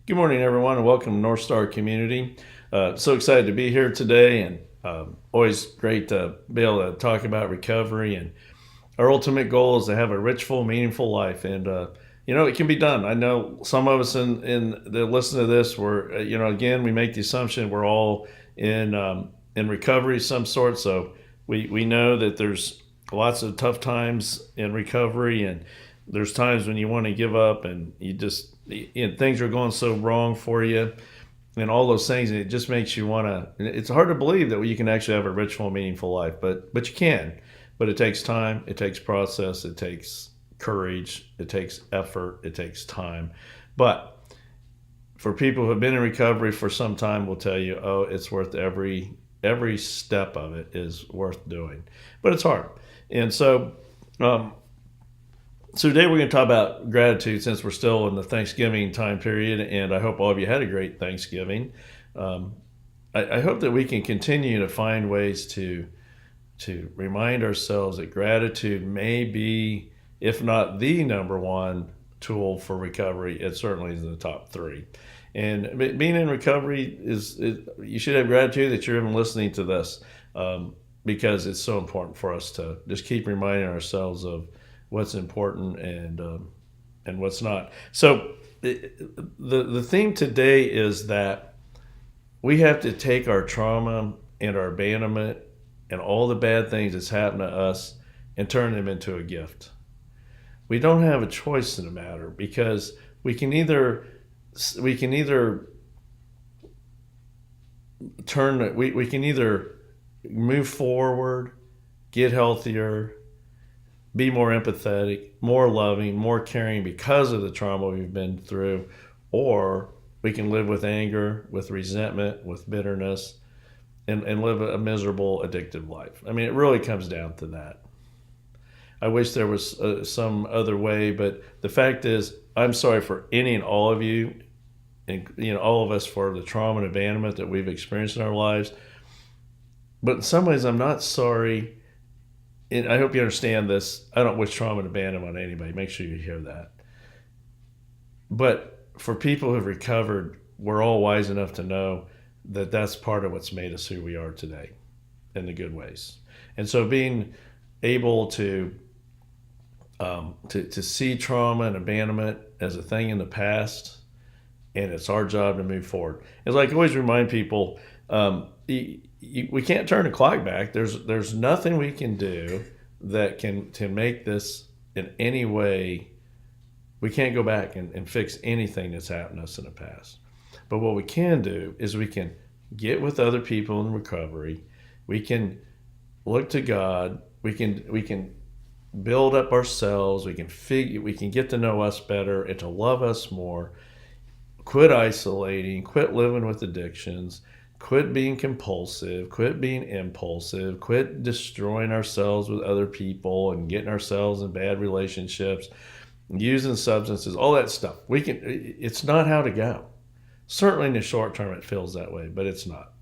Good morning, everyone, and welcome to Northstar Community. So excited to be here today, and always great to be able to talk about recovery. And our ultimate goal is to have a rich, full, meaningful life. And it can be done. I know some of us in that listen to this, again, we make the assumption we're all in recovery of some sort. So we know that there's lots of tough times in recovery, and there's times when you want to give up, and things are going so wrong for you, and all those things, and it just makes you want to. It's hard to believe that you can actually have a rich, full, meaningful life, but you can. But it takes time, it takes process, it takes courage, it takes effort, it takes time. But for people who have been in recovery for some time, will tell you, oh, it's worth every step of it is worth doing. But it's hard, and so today we're going to talk about gratitude, since we're still in the Thanksgiving time period, and I hope all of you had a great Thanksgiving. I hope that we can continue to find ways to remind ourselves that gratitude may be, if not the number one tool for recovery, it certainly is in the top three. And being in recovery you should have gratitude that you're even listening to this, because it's so important for us to just keep reminding ourselves of what's important and what's not. So the theme today is that we have to take our trauma and our abandonment and all the bad things that's happened to us and turn them into a gift. We don't have a choice in the matter, because we can either move forward, get healthier, be more empathetic, more loving, more caring because of the trauma we've been through, or we can live with anger, with resentment, with bitterness, and live a miserable, addictive life. I mean, it really comes down to that. I wish there was some other way, but the fact is, I'm sorry for any and all of you, and all of us, for the trauma and abandonment that we've experienced in our lives. But in some ways, I'm not sorry. And I hope you understand this. I don't wish trauma and abandonment on anybody. Make sure you hear that. But for people who've recovered, we're all wise enough to know that that's part of what's made us who we are today, in the good ways. And so being able to see trauma and abandonment as a thing in the past, and it's our job to move forward. As I always remind people, we can't turn the clock back. There's nothing we can do that can make this in any way. We can't go back and fix anything that's happened to us in the past. But what we can do is we can get with other people in recovery. We can look to God. We can build up ourselves. We can get to know us better and to love us more. Quit isolating. Quit living with addictions. Quit being compulsive, quit being impulsive, quit destroying ourselves with other people and getting ourselves in bad relationships, using substances, all that stuff. It's not how to go. Certainly in the short term it feels that way, but it's not.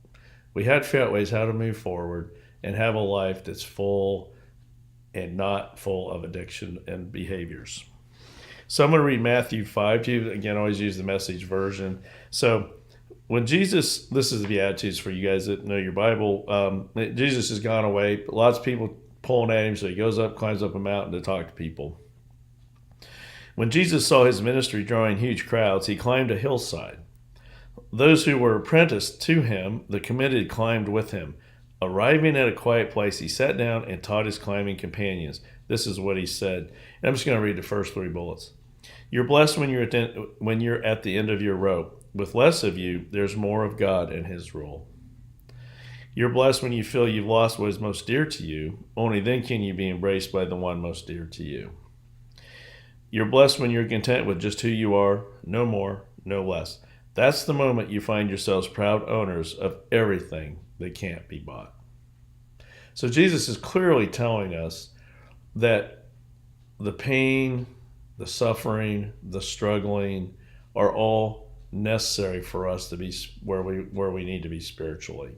We have to figure out ways how to move forward and have a life that's full and not full of addiction and behaviors. So I'm going to read Matthew 5 to you. Again, I always use the Message version. So when Jesus, this is the Beatitudes for you guys that know your Bible, Jesus has gone away. Lots of people pulling at him, so he goes up, climbs up a mountain to talk to people. When Jesus saw his ministry drawing huge crowds, he climbed a hillside. Those who were apprenticed to him, the committed, climbed with him. Arriving at a quiet place, he sat down and taught his climbing companions. This is what he said. And I'm just going to read the first three bullets. You're blessed when you're at the end of your rope. With less of you, there's more of God and his rule. You're blessed when you feel you've lost what is most dear to you. Only then can you be embraced by the one most dear to you. You're blessed when you're content with just who you are, no more, no less. That's the moment you find yourselves proud owners of everything that can't be bought. So Jesus is clearly telling us that the pain, the suffering, the struggling are all necessary for us to be where we need to be spiritually.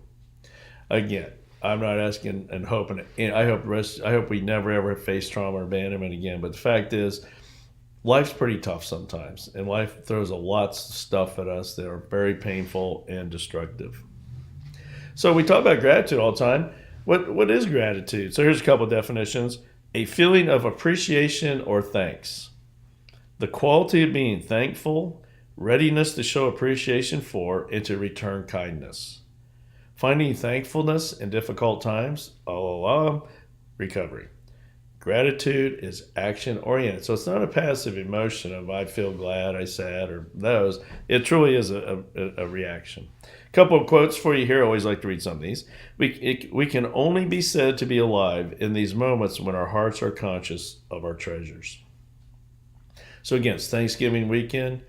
Again, I'm not asking and hoping. I hope we never ever face trauma or abandonment again. But the fact is, life's pretty tough sometimes, and life throws a lots of stuff at us that are very painful and destructive. So we talk about gratitude all the time. What is gratitude? So here's a couple of definitions. A feeling of appreciation or thanks. The quality of being thankful, readiness to show appreciation for, and to return kindness. Finding thankfulness in difficult times, recovery. Gratitude is action oriented. So it's not a passive emotion of I feel glad, I sad, or those. It truly is a reaction. A couple of quotes for you here. I always like to read some of these. We can only be said to be alive in these moments when our hearts are conscious of our treasures. So again, it's Thanksgiving weekend,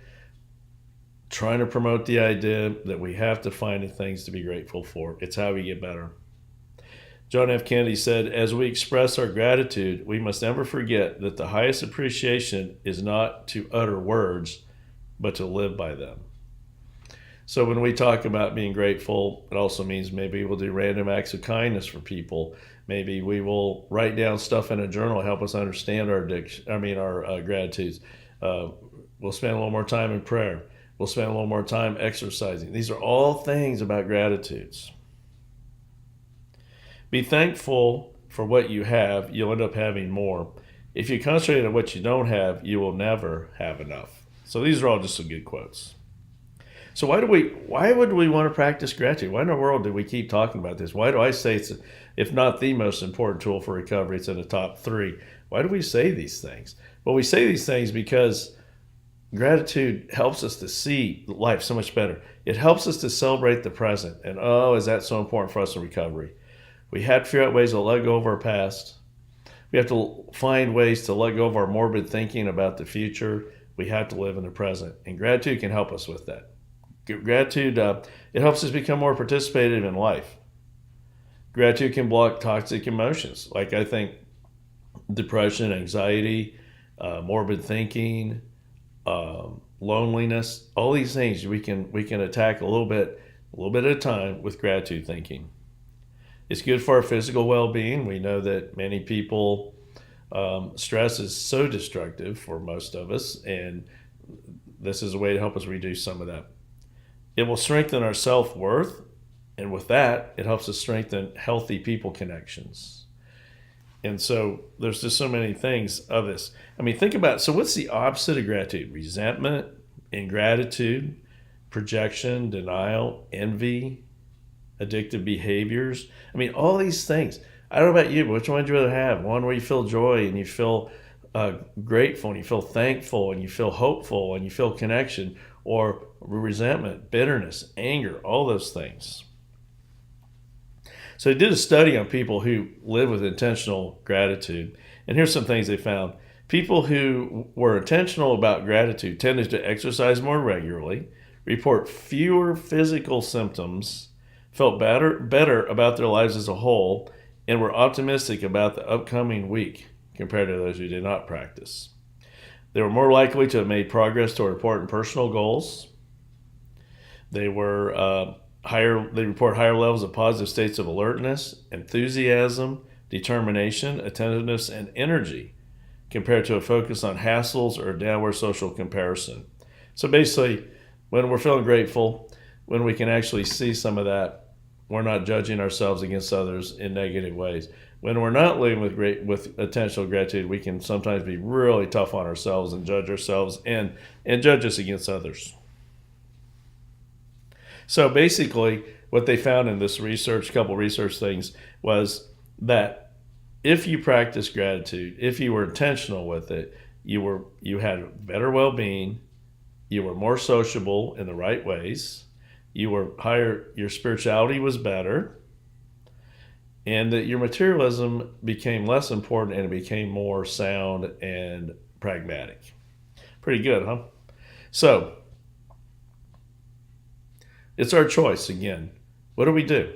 trying to promote the idea that we have to find things to be grateful for. It's how we get better. John F. Kennedy said, as we express our gratitude, we must never forget that the highest appreciation is not to utter words, but to live by them. So when we talk about being grateful, it also means maybe we'll do random acts of kindness for people. Maybe we will write down stuff in a journal to help us understand our gratitudes. We'll spend a little more time in prayer. We'll spend a little more time exercising. These are all things about gratitudes. Be thankful for what you have. You'll end up having more. If you concentrate on what you don't have, you will never have enough. So these are all just some good quotes. So why would we want to practice gratitude? Why in the world do we keep talking about this? Why do I say it's, if not the most important tool for recovery, it's in the top 3? Why do we say these things? Well, we say these things because gratitude helps us to see life so much better. It helps us to celebrate the present. And is that so important for us in recovery? We have to figure out ways to let go of our past. We have to find ways to let go of our morbid thinking about the future. We have to live in the present. And gratitude can help us with that. Gratitude, it helps us become more participative in life. Gratitude can block toxic emotions, like I think depression, anxiety, morbid thinking, loneliness, all these things we can attack a little bit at a time with gratitude thinking. It's good for our physical well-being. We know that many people, stress is so destructive for most of us, and this is a way to help us reduce some of that. It will strengthen our self-worth, and with that, it helps us strengthen healthy people connections. And so there's just so many things of this. I mean, think about, so what's the opposite of gratitude? Resentment, ingratitude, projection, denial, envy, addictive behaviors. I mean, all these things. I don't know about you, but which one would you rather have? One where you feel joy and you feel grateful and you feel thankful and you feel hopeful and you feel connection, or resentment, bitterness, anger, all those things. So they did a study on people who live with intentional gratitude. And here's some things they found. People who were intentional about gratitude tended to exercise more regularly, report fewer physical symptoms, felt better about their lives as a whole, and were optimistic about the upcoming week compared to those who did not practice. They were more likely to have made progress toward important personal goals. They were They report higher levels of positive states of alertness, enthusiasm, determination, attentiveness, and energy compared to a focus on hassles or downward social comparison. So basically, when we're feeling grateful, when we can actually see some of that, we're not judging ourselves against others in negative ways. When we're not living with intentional gratitude, we can sometimes be really tough on ourselves and judge ourselves and judge us against others. So basically, what they found in this research, couple research things, was that if you practice gratitude, if you were intentional with it, you had better well-being, you were more sociable in the right ways, your spirituality was better, and that your materialism became less important and it became more sound and pragmatic. Pretty good, huh? So, it's our choice again. What do we do?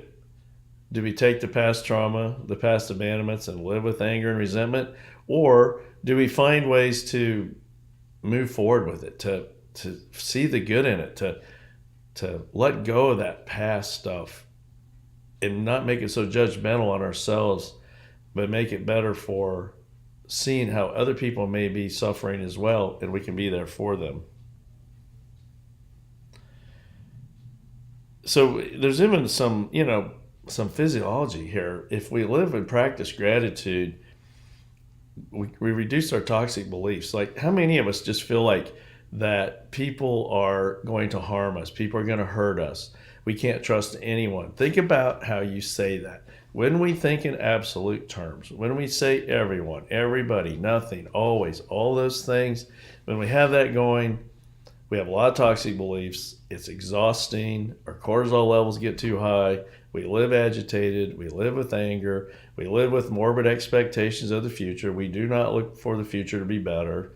Do we take the past trauma, the past abandonments, and live with anger and resentment? Or do we find ways to move forward with it, to see the good in it, to let go of that past stuff and not make it so judgmental on ourselves, but make it better for seeing how other people may be suffering as well, and we can be there for them. So there's even some physiology here. If we live and practice gratitude, we reduce our toxic beliefs. Like, how many of us just feel like that people are going to harm us, people are going to hurt us, we can't trust anyone? Think about how you say that. When we think in absolute terms, when we say everyone, everybody, nothing, always, all those things, when we have that going, we have a lot of toxic beliefs. It's exhausting. Our cortisol levels get too high. We live agitated. We live with anger. We live with morbid expectations of the future. We do not look for the future to be better.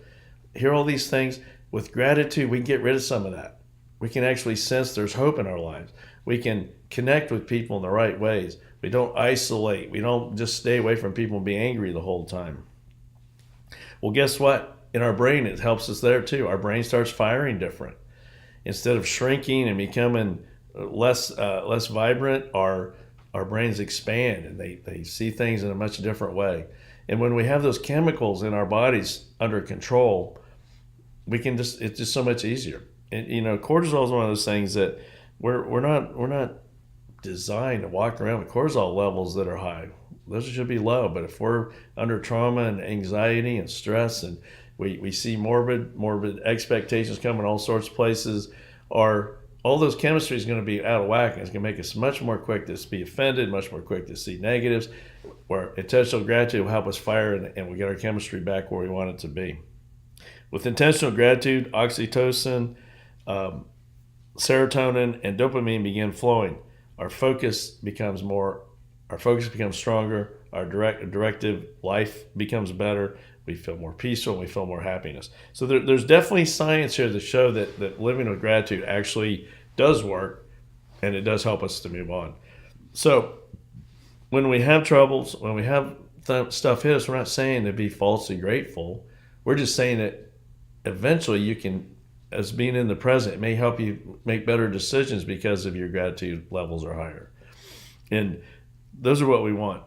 Hear all these things. With gratitude, we can get rid of some of that. We can actually sense there's hope in our lives. We can connect with people in the right ways. We don't isolate. We don't just stay away from people and be angry the whole time. Well, guess what? In our brain, it helps us there too. Our brain starts firing different. Instead of shrinking and becoming less vibrant, our brains expand and they see things in a much different way. And when we have those chemicals in our bodies under control, it's just so much easier. And cortisol is one of those things that we're not designed to walk around with cortisol levels that are high. Those should be low. But if we're under trauma and anxiety and stress, and we see morbid expectations come in all sorts of places, all those chemistry is going to be out of whack, and it's going to make us much more quick to be offended, much more quick to see negatives, where intentional gratitude will help us fire and we get our chemistry back where we want it to be. With intentional gratitude, oxytocin, serotonin, and dopamine begin flowing. Our focus becomes stronger. Our directive life becomes better. We feel more peaceful and we feel more happiness. So there's definitely science here to show that living with gratitude actually does work, and it does help us to move on. So when we have troubles, when we have stuff hit us, we're not saying to be falsely grateful. We're just saying that eventually you can, as being in the present, it may help you make better decisions because of your gratitude levels are higher. And those are what we want.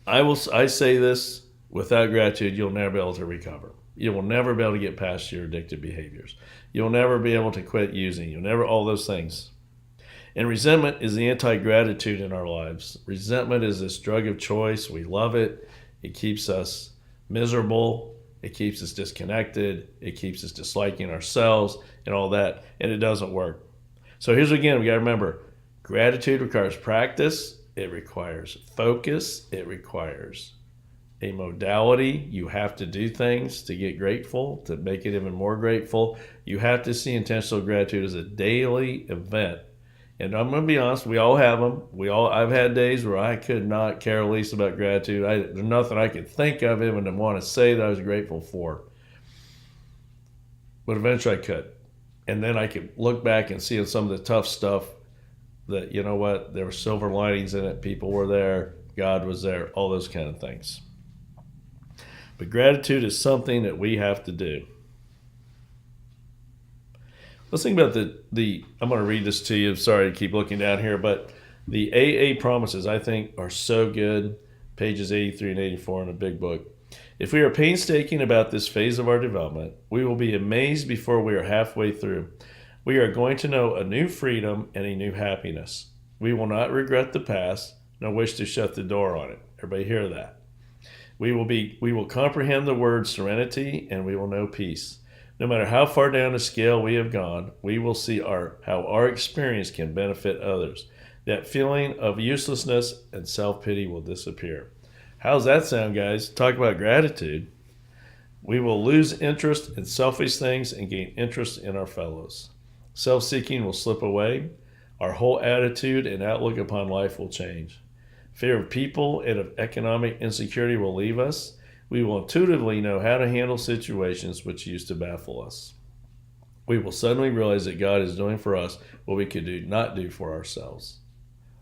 I say this, without gratitude, you'll never be able to recover. You will never be able to get past your addictive behaviors. You'll never be able to quit using. You'll never, all those things. And resentment is the anti-gratitude in our lives. Resentment is this drug of choice. We love it. It keeps us miserable. It keeps us disconnected. It keeps us disliking ourselves and all that. And it doesn't work. So here's again, we got to remember, gratitude requires practice. It requires focus. It requires a modality. You have to do things to get grateful, to make it even more grateful. You have to see intentional gratitude as a daily event. And I'm going to be honest, we all have them. I've had days where I could not care least about gratitude. There's nothing I could think of even to want to say that I was grateful for. But eventually I could. And then I could look back and see some of the tough stuff that, you know what, there were silver linings in it. People were there. God was there. All those kind of things. But gratitude is something that we have to do. Let's think about I'm going to read this to you. Sorry to keep looking down here, but the AA promises, I think, are so good. Pages 83 and 84 in the big book. If we are painstaking about this phase of our development, we will be amazed before we are halfway through. We are going to know a new freedom and a new happiness. We will not regret the past, nor wish to shut the door on it. Everybody hear that? We will comprehend the word serenity, and we will know peace. No matter how far down the scale we have gone, we will see how our experience can benefit others. That feeling of uselessness and self-pity will disappear. How's that sound, guys? Talk about gratitude. We will lose interest in selfish things and gain interest in our fellows. Self-seeking will slip away. Our whole attitude and outlook upon life will change. Fear of people and of economic insecurity will leave us. We will intuitively know how to handle situations which used to baffle us. We will suddenly realize that God is doing for us what we could not do for ourselves.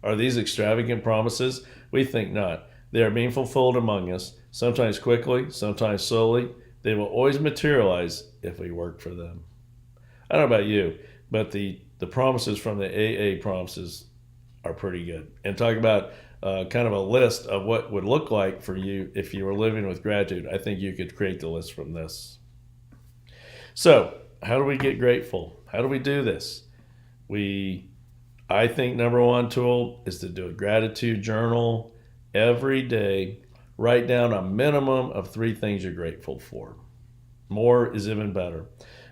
Are these extravagant promises? We think not. They are being fulfilled among us, sometimes quickly, sometimes slowly. They will always materialize if we work for them. I don't know about you, but the promises from the AA promises are pretty good. And talk about kind of a list of what would look like for you if you were living with gratitude, I think you could create the list from this. So, how do we get grateful? How do we do this? I think number one tool is to do a gratitude journal every day. Write down a minimum of 3 things you're grateful for. More is even better.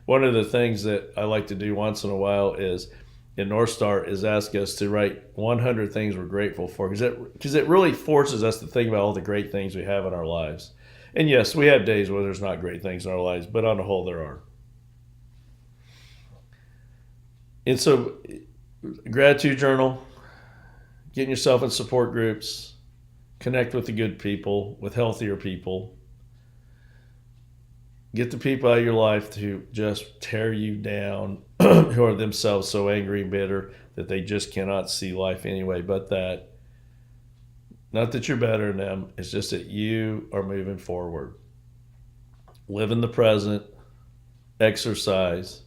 One of the things that I like to do once in a while is in Northstar is ask us to write 100 things we're grateful for, because it really forces us to think about all the great things we have in our lives. And yes, we have days where there's not great things in our lives, but on the whole there are. And so, gratitude journal, getting yourself in support groups, connect with the good people, with healthier people. Get the people out of your life who just tear you down, who are themselves so angry and bitter that they just cannot see life anyway but that. Not that you're better than them, it's just that you are moving forward. Live in the present, exercise,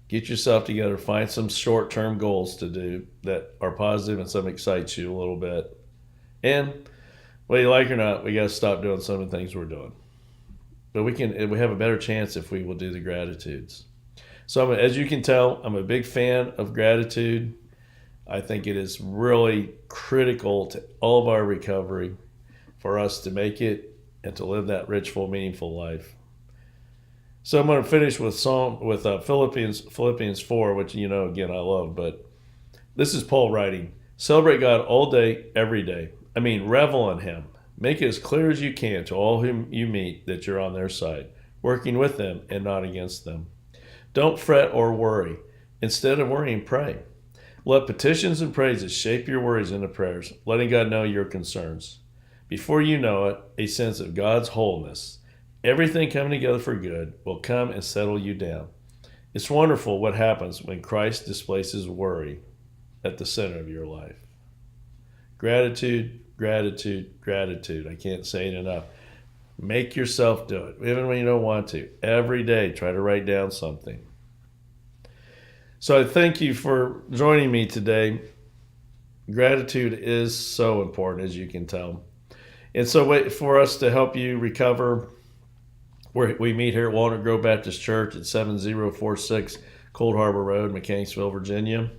get yourself together, find some short-term goals to do that are positive and some excites you a little bit. And whether you like it or not, we got to stop doing some of the things we're doing. But we have a better chance if we will do the gratitudes. So as you can tell, I'm a big fan of gratitude. I think it is really critical to all of our recovery for us to make it and to live that rich, full, meaningful life. So I'm going to finish with Philippians 4, which again I love. But this is Paul writing: "Celebrate God all day, every day. Revel in Him. Make it as clear as you can to all whom you meet that you're on their side, working with them and not against them. Don't fret or worry. Instead of worrying, pray. Let petitions and praises shape your worries into prayers, letting God know your concerns. Before you know it, a sense of God's wholeness, everything coming together for good, will come and settle you down. It's wonderful what happens when Christ displaces worry at the center of your life." Gratitude, gratitude, gratitude. I can't say it enough. Make yourself do it, even when you don't want to. Every day, try to write down something. So I thank you for joining me today. Gratitude is so important, as you can tell. And so for us to help you recover, we meet here at Walnut Grove Baptist Church at 7046 Cold Harbor Road, Mechanicsville, Virginia.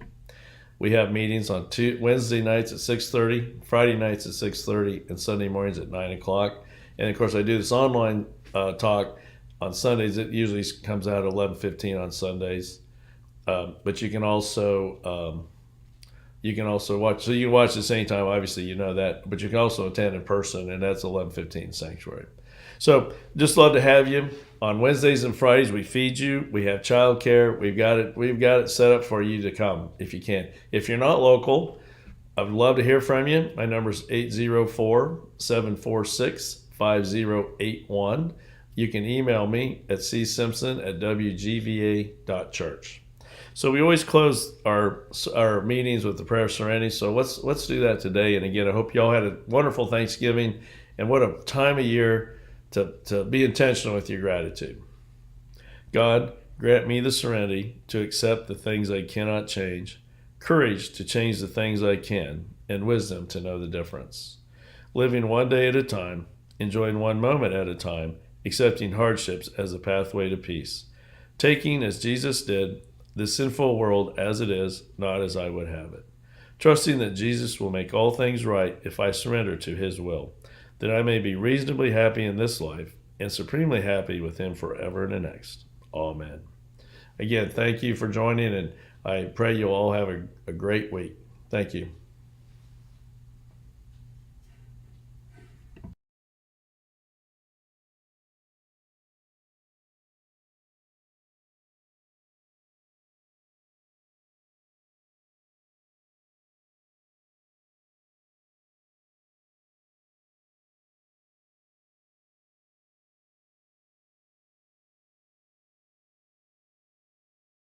We have meetings on Wednesday nights at 6:30, Friday nights at 6:30, and Sunday mornings at 9 o'clock. And of course, I do this online talk on Sundays. It usually comes out at 11:15 on Sundays. But you can also watch. So you can watch at the same time. Obviously, you know that. But you can also attend in person, and that's 11:15 Sanctuary. So just love to have you. On Wednesdays and Fridays, we feed you. We have childcare. We've got it set up for you to come if you can. If you're not local, I would love to hear from you. My number is 804-746-5081. You can email me at csimpson@wgva.church. So we always close our meetings with the prayer of serenity. So let's do that today. And again, I hope you all had a wonderful Thanksgiving, and what a time of year to be intentional with your gratitude. God, grant me the serenity to accept the things I cannot change, courage to change the things I can, and wisdom to know the difference. Living one day at a time, enjoying one moment at a time, accepting hardships as a pathway to peace. Taking, as Jesus did, the sinful world as it is, not as I would have it. Trusting that Jesus will make all things right if I surrender to His will, that I may be reasonably happy in this life and supremely happy with Him forever in the next. Amen. Again, thank you for joining, and I pray you'll all have a great week. Thank you.